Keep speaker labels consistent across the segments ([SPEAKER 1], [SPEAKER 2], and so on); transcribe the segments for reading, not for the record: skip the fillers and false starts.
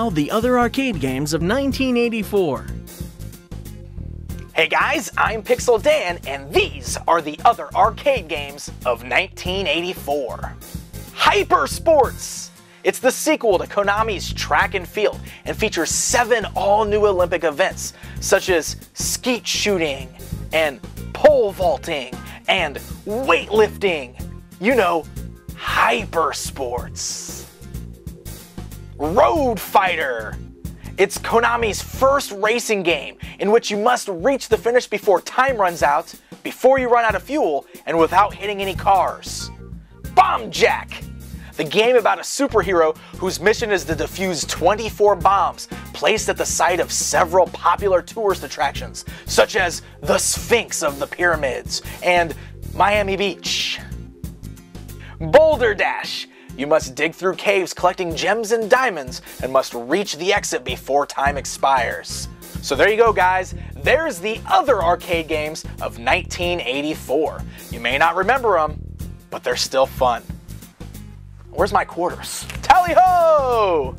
[SPEAKER 1] now the other arcade games of 1984.
[SPEAKER 2] Hey guys, I'm Pixel Dan, and these are the other arcade games of 1984. Hyper Sports! It's the sequel to Konami's Track and Field and features 7 all-new Olympic events, such as skeet shooting, and pole vaulting, and weightlifting. You know, Hyper Sports. Road Fighter! It's Konami's first racing game in which you must reach the finish before time runs out, before you run out of fuel, and without hitting any cars. Bomb Jack! The game about a superhero whose mission is to defuse 24 bombs placed at the site of several popular tourist attractions, such as the Sphinx of the Pyramids and Miami Beach. Boulder Dash! You must dig through caves collecting gems and diamonds and must reach the exit before time expires. So there you go guys, there's the other arcade games of 1984. You may not remember them, but they're still fun. Where's my quarters? Tally ho!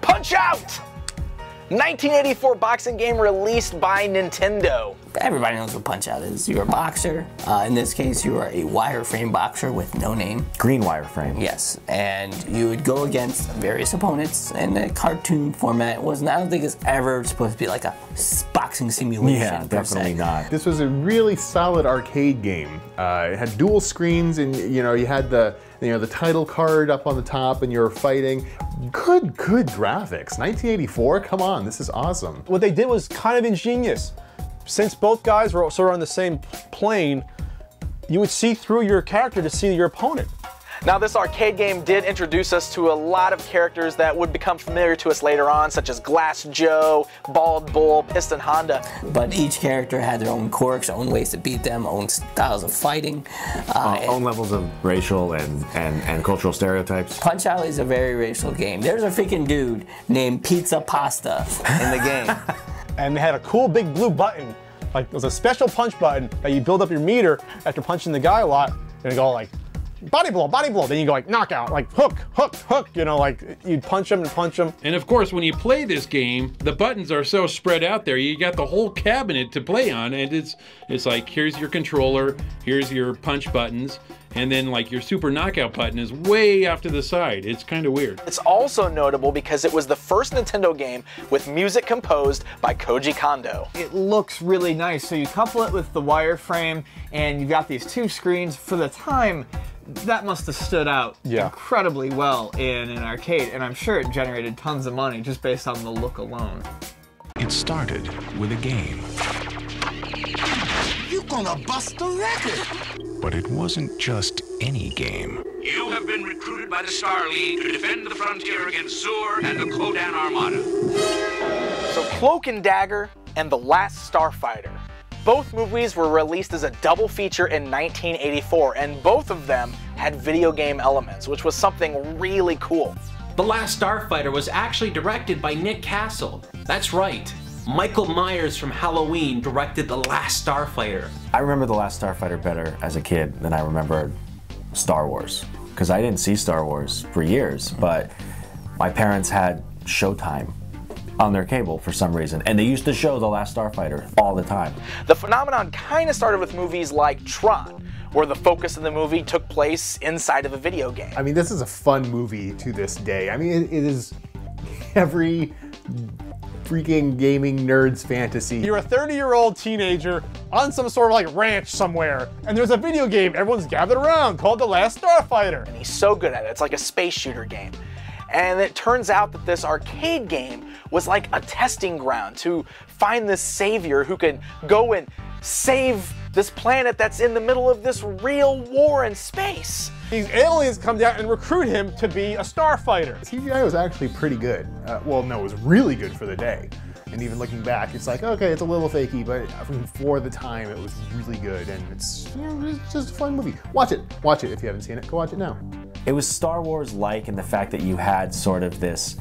[SPEAKER 2] Punch Out! 1984 boxing game released by Nintendo.
[SPEAKER 3] Everybody knows what Punch-Out is. You're a boxer. In this case, you are a wireframe boxer with no name.
[SPEAKER 4] Green wireframe.
[SPEAKER 3] Yes, and you would go against various opponents in the cartoon format. I don't think it's ever supposed to be like a boxing simulation.
[SPEAKER 4] Yeah, definitely not.
[SPEAKER 5] This was a really solid arcade game. It had dual screens, and you had the title card up on the top, and you were fighting. Good graphics. 1984. Come on, this is awesome.
[SPEAKER 6] What they did was kind of ingenious. Since both guys were sort of on the same plane, you would see through your character to see your opponent.
[SPEAKER 2] Now this arcade game did introduce us to a lot of characters that would become familiar to us later on, such as Glass Joe, Bald Bull, Piston Honda.
[SPEAKER 3] But each character had their own quirks, own ways to beat them, own styles of fighting.
[SPEAKER 4] Own levels of racial and cultural stereotypes.
[SPEAKER 3] Punch-Out is a very racial game. There's a freaking dude named Pizza Pasta in the game.
[SPEAKER 6] And they had a cool big blue button. Like, it was a special punch button that you build up your meter after punching the guy a lot, and you go like, body blow, then you go like knockout, like hook, like you'd punch him and punch him.
[SPEAKER 7] And of course, when you play this game, the buttons are so spread out there, you got the whole cabinet to play on, and it's like, here's your controller, here's your punch buttons, and then like your super knockout button is way off to the side. It's kind of weird.
[SPEAKER 2] It's also notable because it was the first Nintendo game with music composed by Koji Kondo.
[SPEAKER 8] It looks really nice, so you couple it with the wireframe, and you've got these 2 screens. For the time, that must have stood out incredibly well in an arcade, and I'm sure it generated tons of money just based on the look alone.
[SPEAKER 9] It started with a game.
[SPEAKER 10] You're gonna bust the record!
[SPEAKER 9] But it wasn't just any game.
[SPEAKER 11] You have been recruited by the Star League to defend the frontier against Zur and the Kodan Armada.
[SPEAKER 2] So Cloak-and-Dagger and The Last Starfighter. Both movies were released as a double feature in 1984, and both of them had video game elements, which was something really cool.
[SPEAKER 12] The Last Starfighter was actually directed by Nick Castle. That's right. Michael Myers from Halloween directed The Last Starfighter.
[SPEAKER 4] I remember The Last Starfighter better as a kid than I remember Star Wars, because I didn't see Star Wars for years, but my parents had Showtime on their cable for some reason, and they used to show The Last Starfighter all the time.
[SPEAKER 2] The phenomenon kind of started with movies like Tron, where the focus of the movie took place inside of a video game.
[SPEAKER 5] I mean, this is a fun movie to this day. I mean, it is every freaking gaming nerd's fantasy.
[SPEAKER 6] You're a 30-year-old teenager on some sort of like ranch somewhere, and there's a video game everyone's gathered around called The Last Starfighter.
[SPEAKER 2] And he's so good at it. It's like a space shooter game. And it turns out that this arcade game was like a testing ground to find this savior who could go and save this planet that's in the middle of this real war in space.
[SPEAKER 6] These aliens come down and recruit him to be a starfighter.
[SPEAKER 5] CGI was actually pretty good. Well, no, it was really good for the day. And even looking back, it's like, okay, it's a little fakey, but for the time, it was really good. And it's, it's just a fun movie. Watch it. Watch it if you haven't seen it. Go watch it now.
[SPEAKER 4] It was Star Wars-like in the fact that you had sort of this,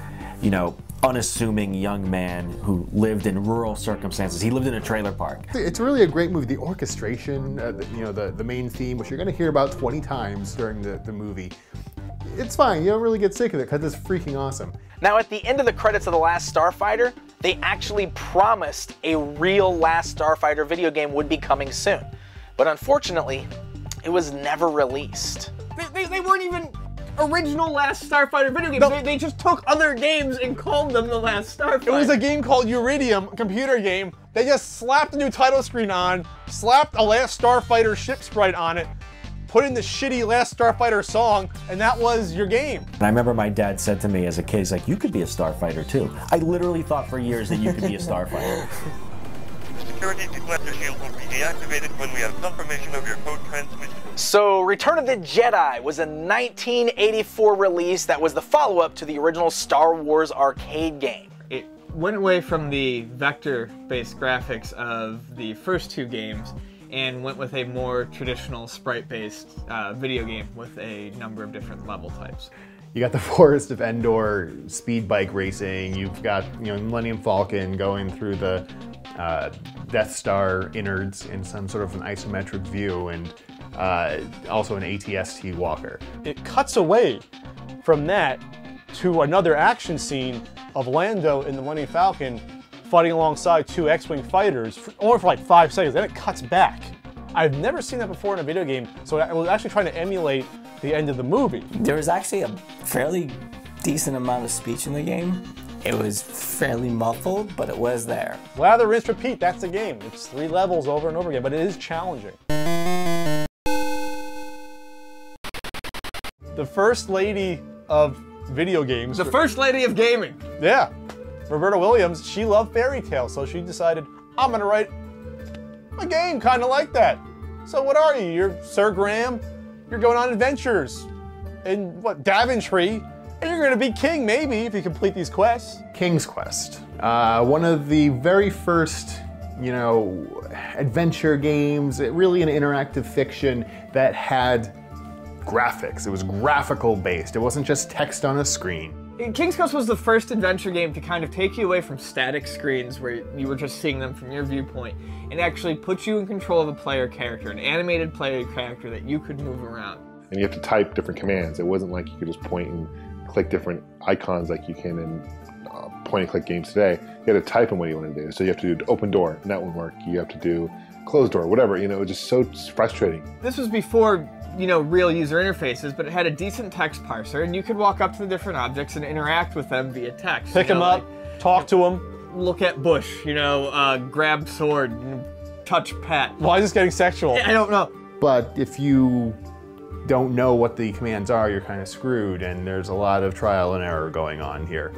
[SPEAKER 4] unassuming young man who lived in rural circumstances. He lived in a trailer park.
[SPEAKER 5] It's really a great movie. The orchestration, the main theme, which you're going to hear about 20 times during the movie, it's fine. You don't really get sick of it because it's freaking awesome.
[SPEAKER 2] Now, at the end of the credits of The Last Starfighter, they actually promised a real Last Starfighter video game would be coming soon. But unfortunately, it was never released.
[SPEAKER 8] They weren't even original Last Starfighter video games. No. They just took other games and called them The Last Starfighter.
[SPEAKER 6] It was a game called Uridium, a computer game. They just slapped a new title screen on, slapped a Last Starfighter ship sprite on it, put in the shitty Last Starfighter song, and that was your game.
[SPEAKER 4] And I remember my dad said to me as a kid, he's like, you could be a starfighter too. I literally thought for years that you could be a starfighter.
[SPEAKER 13] Security sequester shield will be deactivated when we have confirmation of your code transmission.
[SPEAKER 2] So, Return of the Jedi was a 1984 release that was the follow-up to the original Star Wars arcade game.
[SPEAKER 8] It went away from the vector-based graphics of the first two games and went with a more traditional sprite-based video game with a number of different level types.
[SPEAKER 5] You got the Forest of Endor speed bike racing. You've got Millennium Falcon going through the Death Star innards in some sort of an isometric view, and also an ATST walker.
[SPEAKER 6] It cuts away from that to another action scene of Lando in the Millennium Falcon fighting alongside two X-Wing fighters, only for like 5 seconds, then it cuts back. I've never seen that before in a video game, so I was actually trying to emulate the end of the movie.
[SPEAKER 3] There was actually a fairly decent amount of speech in the game. It was fairly muffled, but it was there.
[SPEAKER 6] Lather, rinse, repeat, that's the game. It's 3 levels over and over again, but it is challenging. The first lady of video games.
[SPEAKER 8] The first lady of gaming.
[SPEAKER 6] Yeah. Roberta Williams, she loved fairy tales, so she decided, I'm gonna write a game kind of like that. So what are you? You're Sir Graham. You're going on adventures in, Daventry, and you're gonna be king, maybe, if you complete these quests.
[SPEAKER 5] King's Quest. One of the very first, adventure games, really an interactive fiction that had graphics. It was graphical based. It wasn't just text on a screen.
[SPEAKER 8] King's Quest was the first adventure game to kind of take you away from static screens where you were just seeing them from your viewpoint and actually put you in control of a player character, an animated player character that you could move around.
[SPEAKER 14] And you have to type different commands. It wasn't like you could just point and click different icons like you can in point and click games today. You had to type in what you want to do. So you have to do open door, and that wouldn't work. You have to do closed door, whatever. It was just so frustrating.
[SPEAKER 8] This was before real user interfaces, but it had a decent text parser, and you could walk up to the different objects and interact with them via text.
[SPEAKER 6] Pick them up, talk to them.
[SPEAKER 8] Look at bush, grab sword, touch pat.
[SPEAKER 6] Why is this getting sexual?
[SPEAKER 8] I don't know.
[SPEAKER 5] But if you don't know what the commands are, you're kind of screwed, and there's a lot of trial and error going on here.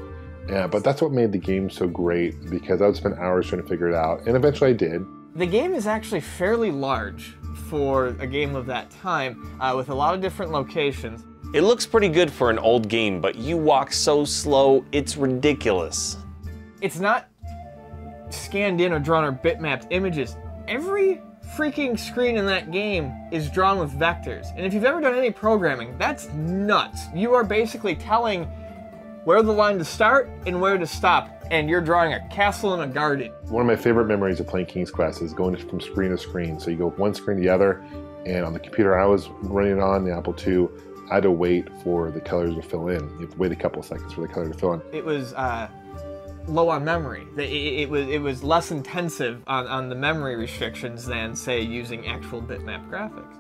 [SPEAKER 14] Yeah, but that's what made the game so great, because I would spend hours trying to figure it out, and eventually I did.
[SPEAKER 8] The game is actually fairly large for a game of that time, with a lot of different locations.
[SPEAKER 15] It looks pretty good for an old game, but you walk so slow, it's ridiculous.
[SPEAKER 8] It's not scanned in or drawn or bitmapped images. Every freaking screen in that game is drawn with vectors. And if you've ever done any programming, that's nuts. You are basically telling where the line to start and where to stop, and you're drawing a castle and a garden.
[SPEAKER 14] One of my favorite memories of playing King's Quest is going from screen to screen. So you go one screen to the other, and on the computer I was running on, the Apple II, I had to wait for the colors to fill in. You have to wait a couple of seconds for the color to fill in.
[SPEAKER 8] It was low on memory. It was less intensive on the memory restrictions than, say, using actual bitmap graphics.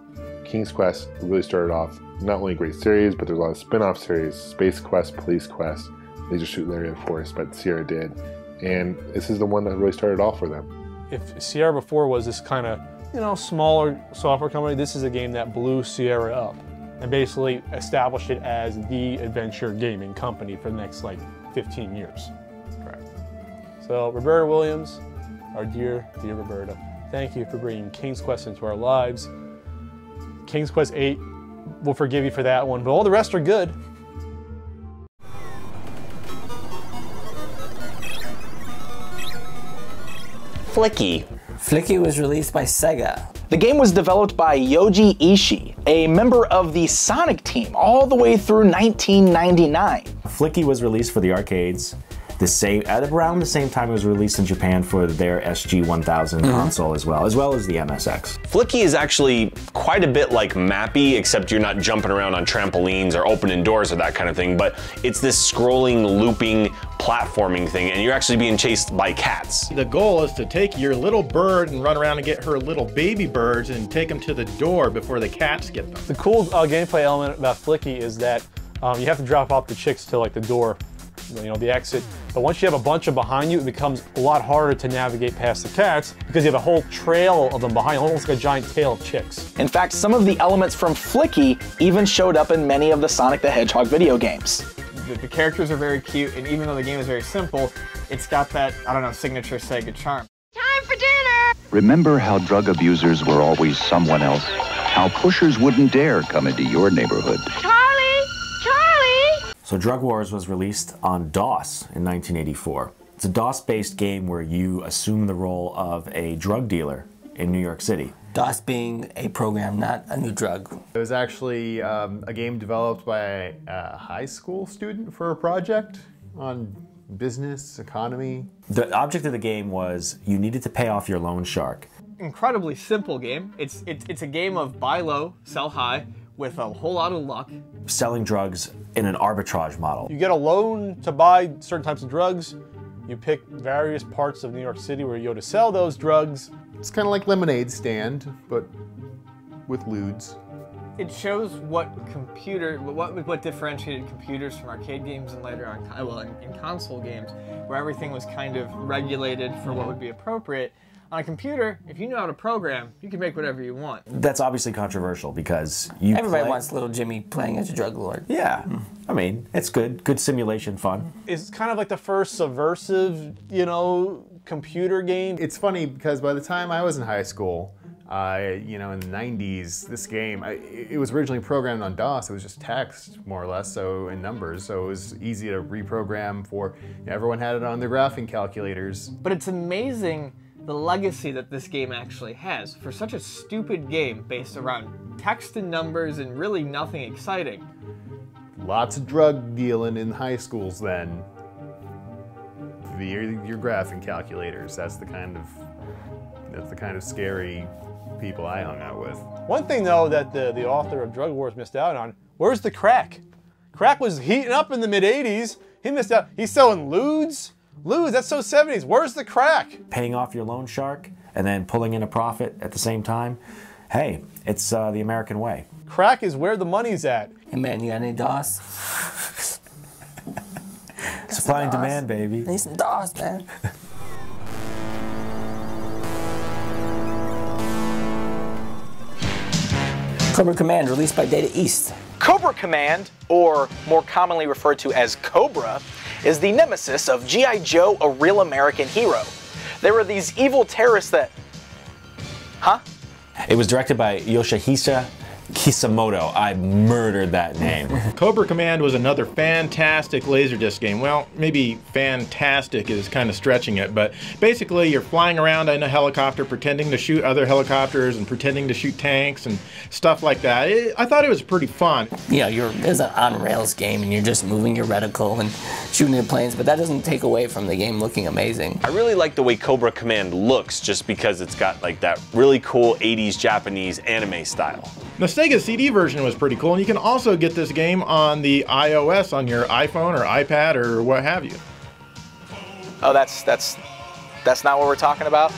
[SPEAKER 14] King's Quest really started off not only a great series, but there's a lot of spin-off series, Space Quest, Police Quest, Laser Shoot Larry, of course, but Sierra did. And this is the one that really started off for them.
[SPEAKER 6] If Sierra before was this kind of, smaller software company, this is a game that blew Sierra up and basically established it as the adventure gaming company for the next, 15 years. Correct. So, Roberta Williams, our dear, dear Roberta, thank you for bringing King's Quest into our lives. King's Quest 8, we'll forgive you for that one, but all the rest are good.
[SPEAKER 15] Flicky.
[SPEAKER 3] Flicky was released by Sega.
[SPEAKER 2] The game was developed by Yoji Ishii, a member of the Sonic team, all the way through 1999.
[SPEAKER 4] Flicky was released for the arcades, At around the same time it was released in Japan for their SG-1000 console as well as the MSX.
[SPEAKER 15] Flicky is actually quite a bit like Mappy, except you're not jumping around on trampolines or opening doors or that kind of thing, but it's this scrolling, looping, platforming thing, and you're actually being chased by cats.
[SPEAKER 16] The goal is to take your little bird and run around and get her little baby birds and take them to the door before the cats get them.
[SPEAKER 6] The cool gameplay element about Flicky is that you have to drop off the chicks to like the door, you know, the exit. But once you have a bunch of them behind you, it becomes a lot harder to navigate past the cats because you have a whole trail of them behind, almost like a giant tail of chicks.
[SPEAKER 2] In fact, some of the elements from Flicky even showed up in many of the Sonic the Hedgehog video games.
[SPEAKER 8] The characters are very cute, and even though the game is very simple, it's got that, I don't know, signature Sega charm.
[SPEAKER 17] Time for dinner! Remember how drug abusers were always someone else? How pushers wouldn't dare come into your neighborhood?
[SPEAKER 4] So DrugWars was released on DOS in 1984. It's a DOS-based game where you assume the role of a drug dealer in New York City.
[SPEAKER 3] DOS being a program, not a new drug.
[SPEAKER 5] It was actually a game developed by a high school student for a project on business, economy.
[SPEAKER 4] The object of the game was you needed to pay off your loan shark.
[SPEAKER 8] Incredibly simple game. It's a game of buy low, sell high, with a whole lot of luck.
[SPEAKER 4] Selling drugs in an arbitrage model.
[SPEAKER 6] You get a loan to buy certain types of drugs. You pick various parts of New York City where you go to sell those drugs.
[SPEAKER 5] It's kind of like Lemonade Stand, but with lewds.
[SPEAKER 8] It shows what differentiated computers from arcade games and later on, well, in console games, where everything was kind of regulated for what would be appropriate. On a computer, if you know how to program, you can make whatever you want.
[SPEAKER 4] That's obviously controversial because
[SPEAKER 3] everybody wants little Jimmy playing as a drug lord.
[SPEAKER 4] Yeah, I mean, it's good simulation fun.
[SPEAKER 6] It's kind of like the first subversive, you know, computer game.
[SPEAKER 5] It's funny because by the time I was in high school, you know, in the 90s, this game, it was originally programmed on DOS. It was just text, more or less, so in numbers. So it was easy to reprogram for, you know, everyone had it on their graphing calculators.
[SPEAKER 8] But it's amazing the legacy that this game actually has for such a stupid game based around text and numbers and really nothing exciting.
[SPEAKER 5] Lots of drug dealing in high schools then. Your graphing calculators, that's the kind of scary people I hung out with.
[SPEAKER 6] One thing though that the author of DrugWars missed out on, where's the crack? Crack was heating up in the mid-80s. He missed out. He's selling lewds. Lewd, that's so 70s. Where's the crack?
[SPEAKER 4] Paying off your loan shark and then pulling in a profit at the same time. Hey, it's the American way.
[SPEAKER 6] Crack is where the money's at.
[SPEAKER 3] Hey man, you got any DOS?
[SPEAKER 4] Supply and demand, baby.
[SPEAKER 3] I need some DOS, man. Cobra Command, released by Data East.
[SPEAKER 2] Cobra Command, or more commonly referred to as Cobra, is the nemesis of G.I. Joe, a real American hero. There were these evil terrorists that... Huh?
[SPEAKER 4] It was directed by Yoshihisa Kisamoto. I murdered that name.
[SPEAKER 16] Cobra Command was another fantastic Laserdisc game. Well, maybe fantastic is kind of stretching it, but basically you're flying around in a helicopter pretending to shoot other helicopters and pretending to shoot tanks and stuff like that. I thought it was pretty fun.
[SPEAKER 3] Yeah, it's an on-rails game and you're just moving your reticle and shooting at planes, but that doesn't take away from the game looking amazing.
[SPEAKER 15] I really like the way Cobra Command looks just because it's got like that really cool 80s Japanese anime style.
[SPEAKER 16] The Sega CD version was pretty cool, and you can also get this game on the iOS on your iPhone or iPad or what have you.
[SPEAKER 2] Oh, that's not what we're talking about?